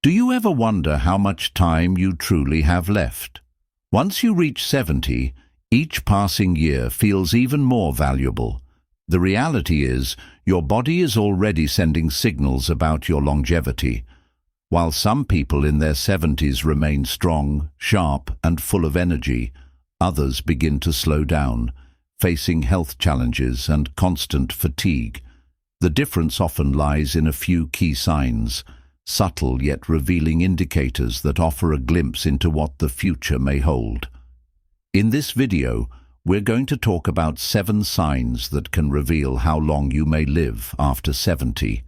Do you ever wonder how much time you truly have left? Once you reach 70, each passing year feels even more valuable. The reality is, your body is already sending signals about your longevity. While some people in their 70s remain strong, sharp, and full of energy, others begin to slow down, facing health challenges and constant fatigue. The difference often lies in a few key signs, subtle yet revealing indicators that offer a glimpse into what the future may hold. In this video, we're going to talk about 7 signs that can reveal how long you may live after 70.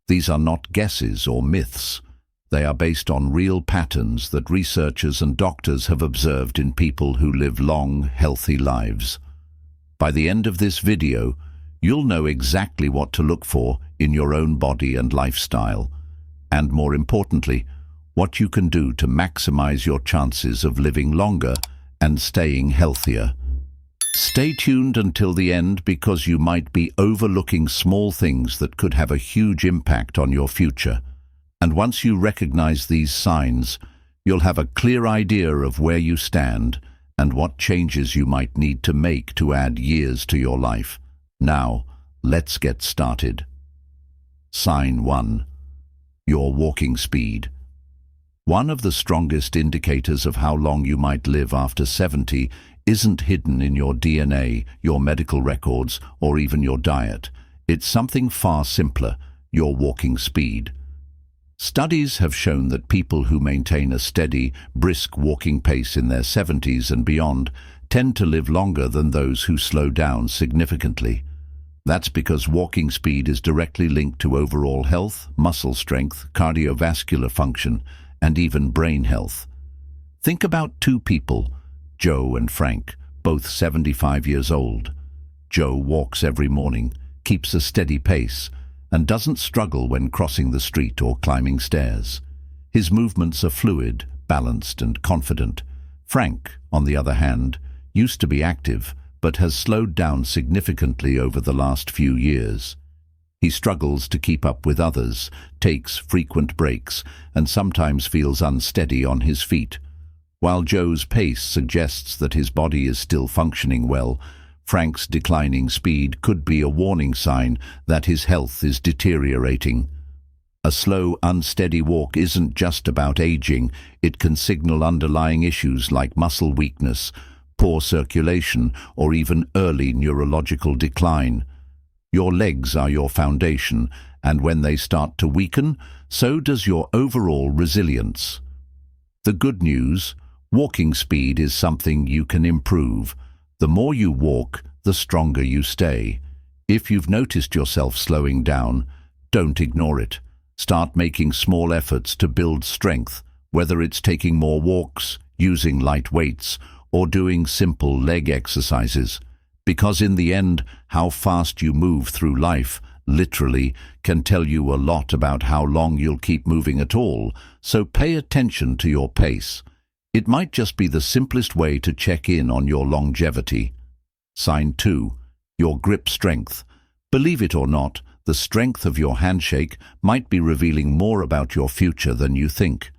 These are not guesses or myths. They are based on real patterns that researchers and doctors have observed in people who live long, healthy lives. By the end of this video, you'll know exactly what to look for in your own body and lifestyle, and more importantly, what you can do to maximize your chances of living longer and staying healthier. Stay tuned until the end because you might be overlooking small things that could have a huge impact on your future. And once you recognize these signs, you'll have a clear idea of where you stand and what changes you might need to make to add years to your life. Now, let's get started. Sign 1. Your walking speed. One of the strongest indicators of how long you might live after 70 isn't hidden in your DNA, your medical records, or even your diet. It's something far simpler, your walking speed. Studies have shown that people who maintain a steady, brisk walking pace in their 70s and beyond tend to live longer than those who slow down significantly. That's because walking speed is directly linked to overall health, muscle strength, cardiovascular function, and even brain health. Think about 2 people, Joe and Frank, both 75 years old. Joe walks every morning, keeps a steady pace, and doesn't struggle when crossing the street or climbing stairs. His movements are fluid, balanced, and confident. Frank, on the other hand, used to be active, but has slowed down significantly over the last few years. He struggles to keep up with others, takes frequent breaks, and sometimes feels unsteady on his feet. While Joe's pace suggests that his body is still functioning well, Frank's declining speed could be a warning sign that his health is deteriorating. A slow, unsteady walk isn't just about aging. It can signal underlying issues like muscle weakness, poor circulation, or even early neurological decline. Your legs are your foundation, and when they start to weaken, so does your overall resilience. The good news: walking speed is something you can improve. The more you walk, the stronger you stay. If you've noticed yourself slowing down, don't ignore it. Start making small efforts to build strength, whether it's taking more walks, using light weights, or doing simple leg exercises. Because in the end, how fast you move through life, literally, can tell you a lot about how long you'll keep moving at all, so pay attention to your pace. It might just be the simplest way to check in on your longevity. Sign 2. Your grip strength. Believe it or not, the strength of your handshake might be revealing more about your future than you think.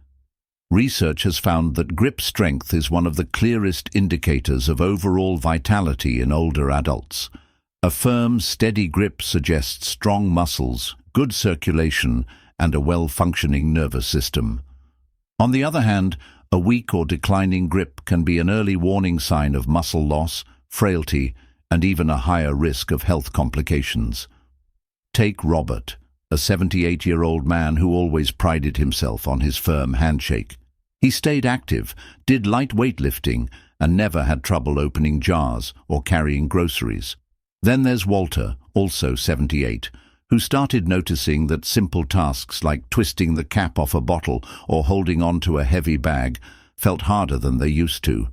Research has found that grip strength is one of the clearest indicators of overall vitality in older adults. A firm, steady grip suggests strong muscles, good circulation, and a well-functioning nervous system. On the other hand, a weak or declining grip can be an early warning sign of muscle loss, frailty, and even a higher risk of health complications. Take Robert, a 78-year-old man who always prided himself on his firm handshake. He stayed active, did light weightlifting, and never had trouble opening jars or carrying groceries. Then there's Walter, also 78, who started noticing that simple tasks like twisting the cap off a bottle or holding on to a heavy bag felt harder than they used to.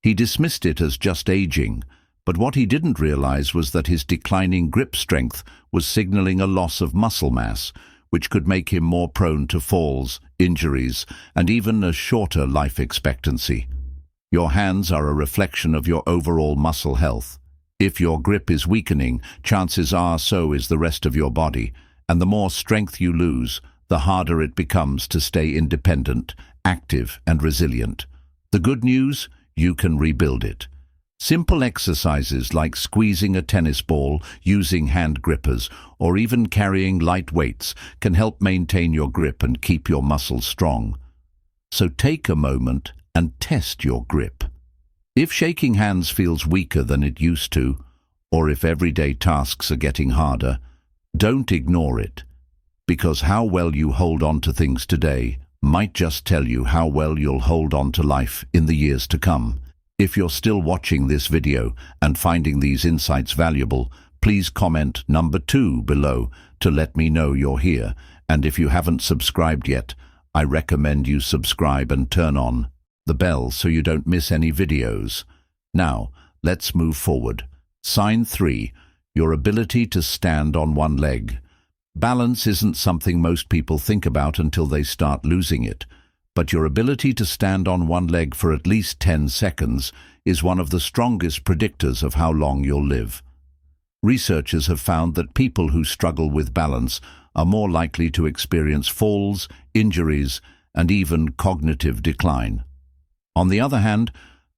He dismissed it as just aging, but what he didn't realize was that his declining grip strength was signaling a loss of muscle mass, which could make him more prone to falls, injuries, and even a shorter life expectancy. Your hands are a reflection of your overall muscle health. If your grip is weakening, chances are so is the rest of your body, and the more strength you lose, the harder it becomes to stay independent, active, and resilient. The good news? You can rebuild it. Simple exercises like squeezing a tennis ball, using hand grippers, or even carrying light weights can help maintain your grip and keep your muscles strong. So take a moment and test your grip. If shaking hands feels weaker than it used to, or if everyday tasks are getting harder, don't ignore it, because how well you hold on to things today might just tell you how well you'll hold on to life in the years to come. If you're still watching this video and finding these insights valuable, please comment number 2 below to let me know you're here. And if you haven't subscribed yet, I recommend you subscribe and turn on the bell so you don't miss any videos. Now, let's move forward. Sign 3. Your ability to stand on one leg. Balance isn't something most people think about until they start losing it. But your ability to stand on one leg for at least 10 seconds is one of the strongest predictors of how long you'll live. Researchers have found that people who struggle with balance are more likely to experience falls, injuries, and even cognitive decline. On the other hand,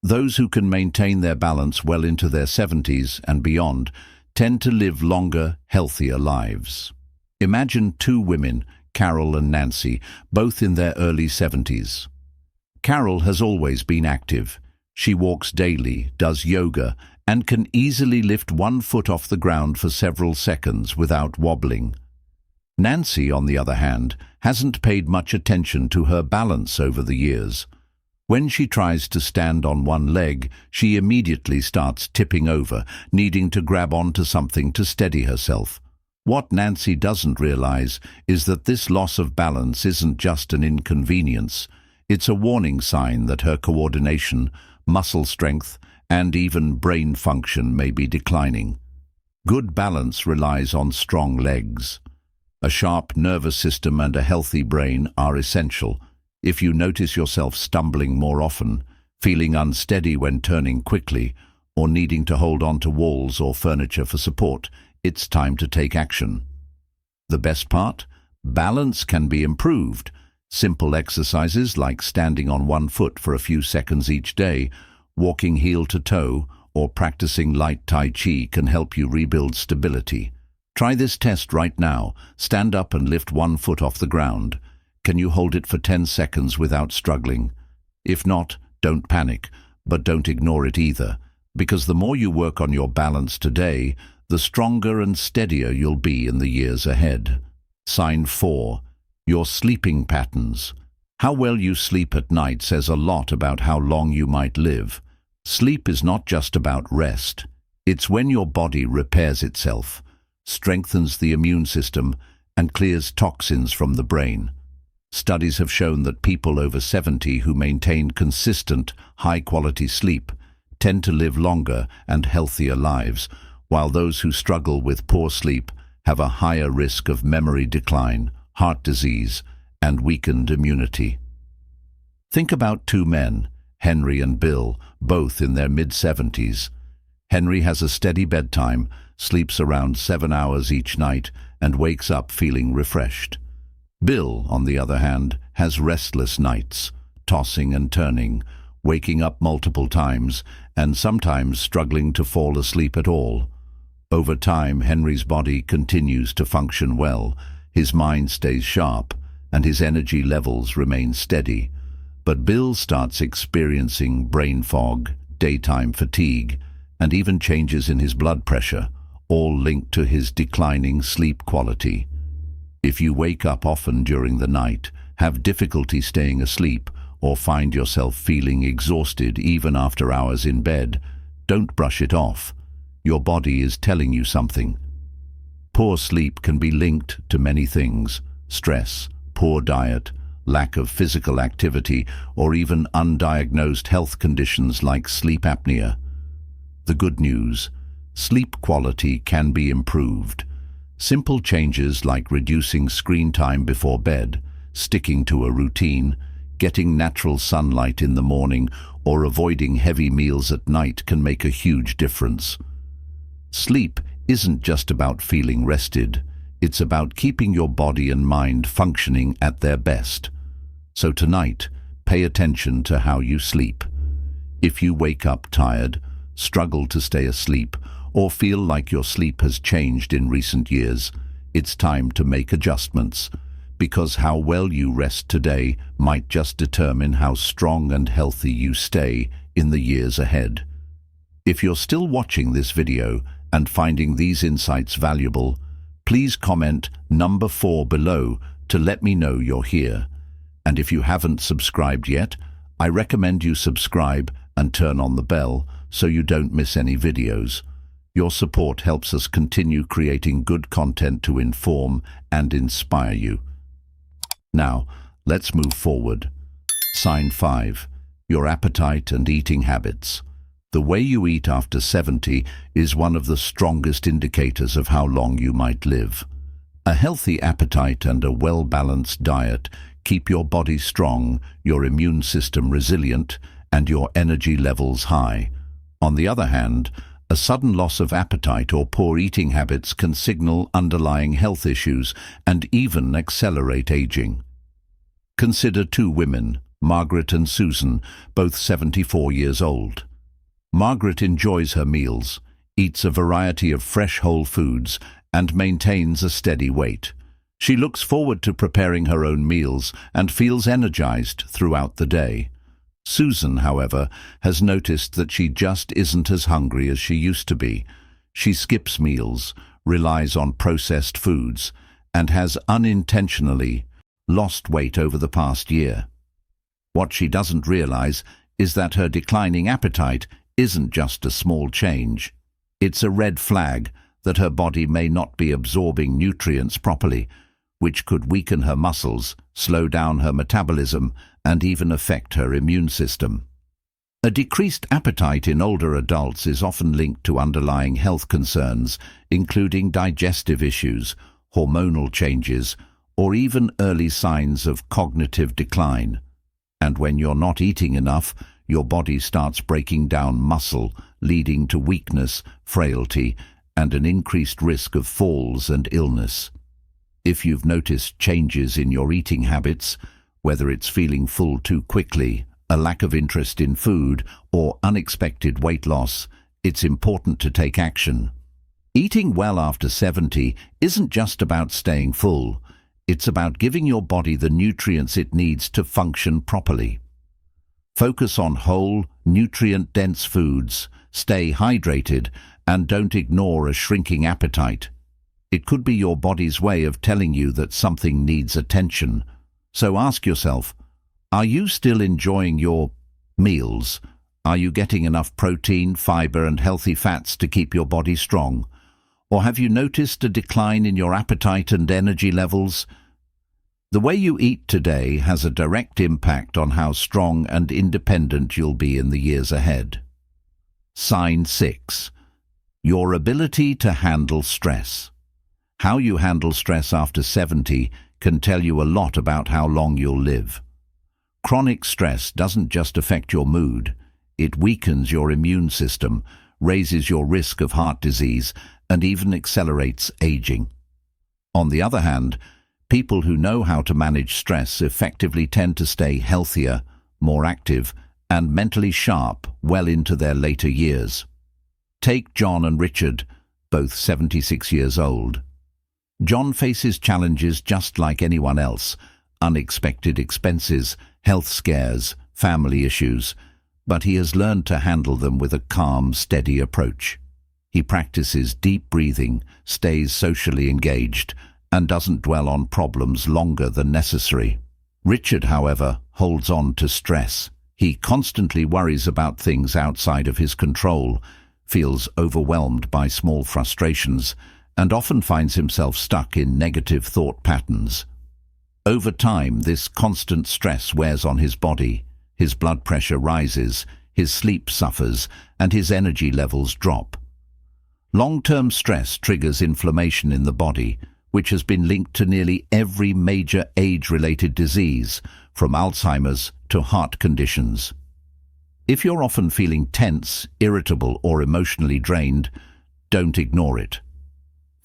those who can maintain their balance well into their 70s and beyond tend to live longer, healthier lives. Imagine 2 women, Carol and Nancy, both in their early 70s. Carol has always been active. She walks daily, does yoga, and can easily lift one foot off the ground for several seconds without wobbling. Nancy, on the other hand, hasn't paid much attention to her balance over the years. When she tries to stand on one leg, she immediately starts tipping over, needing to grab onto something to steady herself. What Nancy doesn't realize is that this loss of balance isn't just an inconvenience. It's a warning sign that her coordination, muscle strength, and even brain function may be declining. Good balance relies on strong legs. A sharp nervous system and a healthy brain are essential. If you notice yourself stumbling more often, feeling unsteady when turning quickly, or needing to hold on to walls or furniture for support, it's time to take action. The best part? Balance can be improved. Simple exercises like standing on one foot for a few seconds each day, walking heel to toe, or practicing light Tai Chi can help you rebuild stability. Try this test right now. Stand up and lift one foot off the ground. Can you hold it for 10 seconds without struggling? If not, don't panic, but don't ignore it either, because the more you work on your balance today, the stronger and steadier you'll be in the years ahead. Sign 4. Your sleeping patterns. How well you sleep at night says a lot about how long you might live. Sleep is not just about rest. It's when your body repairs itself, strengthens the immune system, and clears toxins from the brain. Studies have shown that people over 70 who maintain consistent, high-quality sleep tend to live longer and healthier lives, while those who struggle with poor sleep have a higher risk of memory decline, heart disease, and weakened immunity. Think about 2 men, Henry and Bill, both in their mid-70s. Henry has a steady bedtime, sleeps around 7 hours each night, and wakes up feeling refreshed. Bill, on the other hand, has restless nights, tossing and turning, waking up multiple times, and sometimes struggling to fall asleep at all. Over time, Henry's body continues to function well, his mind stays sharp, and his energy levels remain steady. But Bill starts experiencing brain fog, daytime fatigue, and even changes in his blood pressure, all linked to his declining sleep quality. If you wake up often during the night, have difficulty staying asleep, or find yourself feeling exhausted even after hours in bed, don't brush it off. Your body is telling you something. Poor sleep can be linked to many things: stress, poor diet, lack of physical activity, or even undiagnosed health conditions like sleep apnea. The good news: sleep quality can be improved. Simple changes like reducing screen time before bed, sticking to a routine, getting natural sunlight in the morning, or avoiding heavy meals at night can make a huge difference. Sleep isn't just about feeling rested. It's about keeping your body and mind functioning at their best. So tonight, pay attention to how you sleep. If you wake up tired, struggle to stay asleep, or feel like your sleep has changed in recent years, it's time to make adjustments, because how well you rest today might just determine how strong and healthy you stay in the years ahead. If you're still watching this video and finding these insights valuable, please comment number 4 below to let me know you're here. And if you haven't subscribed yet, I recommend you subscribe and turn on the bell so you don't miss any videos. Your support helps us continue creating good content to inform and inspire you. Now, let's move forward. Sign 5. Your appetite and eating habits. The way you eat after 70 is one of the strongest indicators of how long you might live. A healthy appetite and a well-balanced diet keep your body strong, your immune system resilient, and your energy levels high. On the other hand, a sudden loss of appetite or poor eating habits can signal underlying health issues and even accelerate aging. Consider 2 women, Margaret and Susan, both 74 years old. Margaret enjoys her meals, eats a variety of fresh whole foods, and maintains a steady weight. She looks forward to preparing her own meals and feels energized throughout the day. Susan, however, has noticed that she just isn't as hungry as she used to be. She skips meals, relies on processed foods, and has unintentionally lost weight over the past year. What she doesn't realize is that her declining appetite isn't just a small change. It's a red flag that her body may not be absorbing nutrients properly, which could weaken her muscles, slow down her metabolism, and even affect her immune system. A decreased appetite in older adults is often linked to underlying health concerns, including digestive issues, hormonal changes, or even early signs of cognitive decline. And when you're not eating enough, your body starts breaking down muscle, leading to weakness, frailty, and an increased risk of falls and illness. If you've noticed changes in your eating habits, whether it's feeling full too quickly, a lack of interest in food, or unexpected weight loss, it's important to take action. Eating well after 70 isn't just about staying full. It's about giving your body the nutrients it needs to function properly. Focus on whole, nutrient-dense foods, stay hydrated, and don't ignore a shrinking appetite. It could be your body's way of telling you that something needs attention. So ask yourself, are you still enjoying your meals? Are you getting enough protein, fiber, and healthy fats to keep your body strong? Or have you noticed a decline in your appetite and energy levels? The way you eat today has a direct impact on how strong and independent you'll be in the years ahead. Sign 6. Your ability to handle stress. How you handle stress after 70 can tell you a lot about how long you'll live. Chronic stress doesn't just affect your mood. It weakens your immune system, raises your risk of heart disease, and even accelerates aging. On the other hand, people who know how to manage stress effectively tend to stay healthier, more active, and mentally sharp well into their later years. Take John and Richard, both 76 years old. John faces challenges just like anyone else: unexpected expenses, health scares, family issues, but he has learned to handle them with a calm, steady approach. He practices deep breathing, stays socially engaged, and doesn't dwell on problems longer than necessary. Richard, however, holds on to stress. He constantly worries about things outside of his control, feels overwhelmed by small frustrations, and often finds himself stuck in negative thought patterns. Over time, this constant stress wears on his body. His blood pressure rises, his sleep suffers, and his energy levels drop. Long-term stress triggers inflammation in the body, which has been linked to nearly every major age-related disease, from Alzheimer's to heart conditions. If you're often feeling tense, irritable, or emotionally drained, don't ignore it.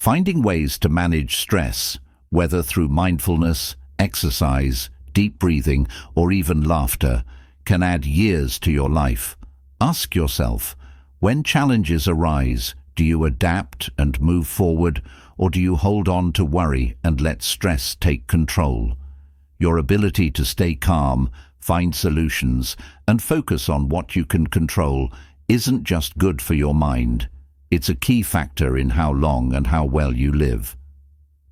Finding ways to manage stress, whether through mindfulness, exercise, deep breathing, or even laughter, can add years to your life. Ask yourself, when challenges arise, do you adapt and move forward, or do you hold on to worry and let stress take control? Your ability to stay calm, find solutions, and focus on what you can control isn't just good for your mind. It's a key factor in how long and how well you live.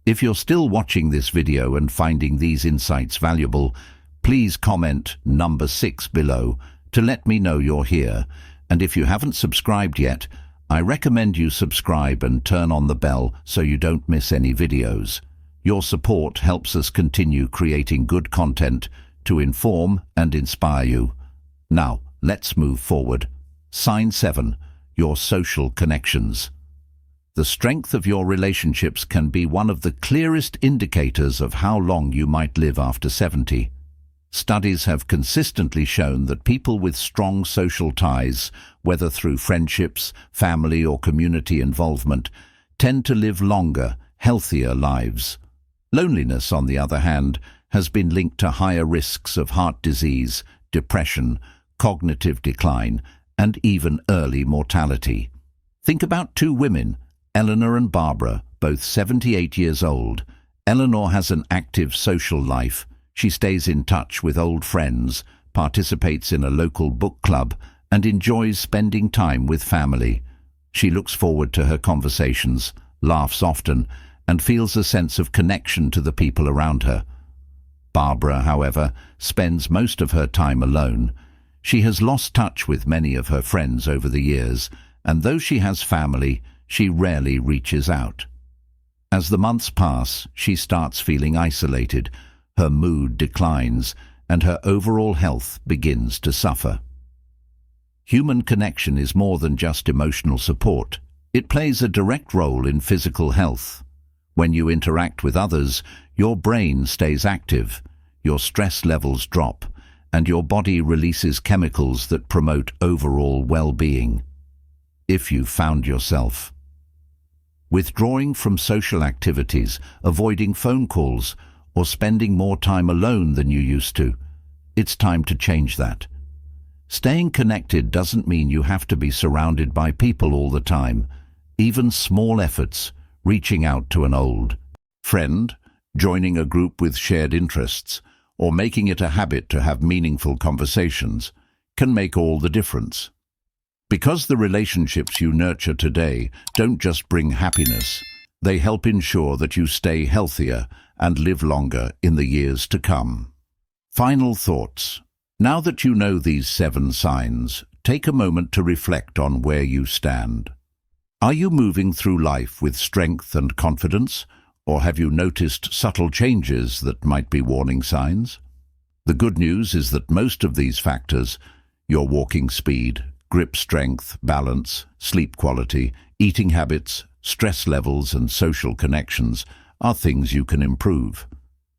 If you're still watching this video and finding these insights valuable, please comment number 6 below to let me know you're here. And if you haven't subscribed yet, I recommend you subscribe and turn on the bell so you don't miss any videos. Your support helps us continue creating good content to inform and inspire you. Now, let's move forward. Sign 7. Your social connections. The strength of your relationships can be one of the clearest indicators of how long you might live after 70. Studies have consistently shown that people with strong social ties, whether through friendships, family, or community involvement, tend to live longer, healthier lives. Loneliness, on the other hand, has been linked to higher risks of heart disease, depression, cognitive decline, and even early mortality. Think about 2 women, Eleanor and Barbara, both 78 years old. Eleanor has an active social life. She stays in touch with old friends, participates in a local book club, and enjoys spending time with family. She looks forward to her conversations, laughs often, and feels a sense of connection to the people around her. Barbara, however, spends most of her time alone. She has lost touch with many of her friends over the years, and though she has family, she rarely reaches out. As the months pass, she starts feeling isolated, her mood declines, and her overall health begins to suffer. Human connection is more than just emotional support. It plays a direct role in physical health. When you interact with others, your brain stays active, your stress levels drop, and your body releases chemicals that promote overall well-being. If you found yourself withdrawing from social activities, avoiding phone calls, or spending more time alone than you used to, it's time to change that. Staying connected doesn't mean you have to be surrounded by people all the time. Even small efforts, reaching out to an old friend, joining a group with shared interests, or making it a habit to have meaningful conversations, can make all the difference. Because the relationships you nurture today don't just bring happiness, they help ensure that you stay healthier and live longer in the years to come. Final thoughts. Now that you know these 7 signs, take a moment to reflect on where you stand. Are you moving through life with strength and confidence, or have you noticed subtle changes that might be warning signs? The good news is that most of these factors, your walking speed, grip strength, balance, sleep quality, eating habits, stress levels, and social connections, are things you can improve.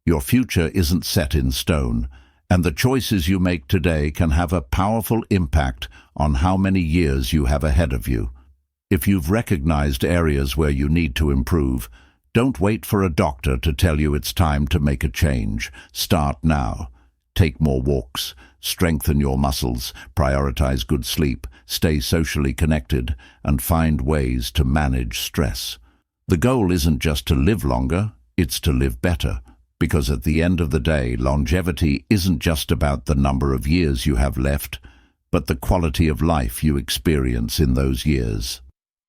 Your future isn't set in stone, and the choices you make today can have a powerful impact on how many years you have ahead of you. If you've recognized areas where you need to improve, don't wait for a doctor to tell you it's time to make a change. Start now. Take more walks, strengthen your muscles, prioritize good sleep, stay socially connected, and find ways to manage stress. The goal isn't just to live longer, it's to live better. Because at the end of the day, longevity isn't just about the number of years you have left, but the quality of life you experience in those years.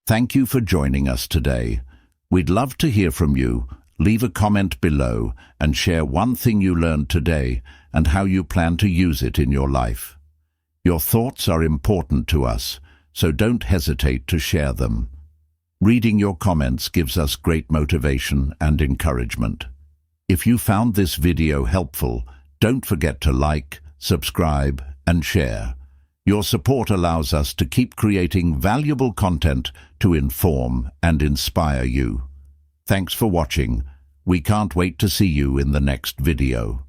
Thank you for joining us today. We'd love to hear from you. Leave a comment below and share one thing you learned today and how you plan to use it in your life. Your thoughts are important to us, so don't hesitate to share them. Reading your comments gives us great motivation and encouragement. If you found this video helpful, don't forget to like, subscribe, and share. Your support allows us to keep creating valuable content to inform and inspire you. Thanks for watching. We can't wait to see you in the next video.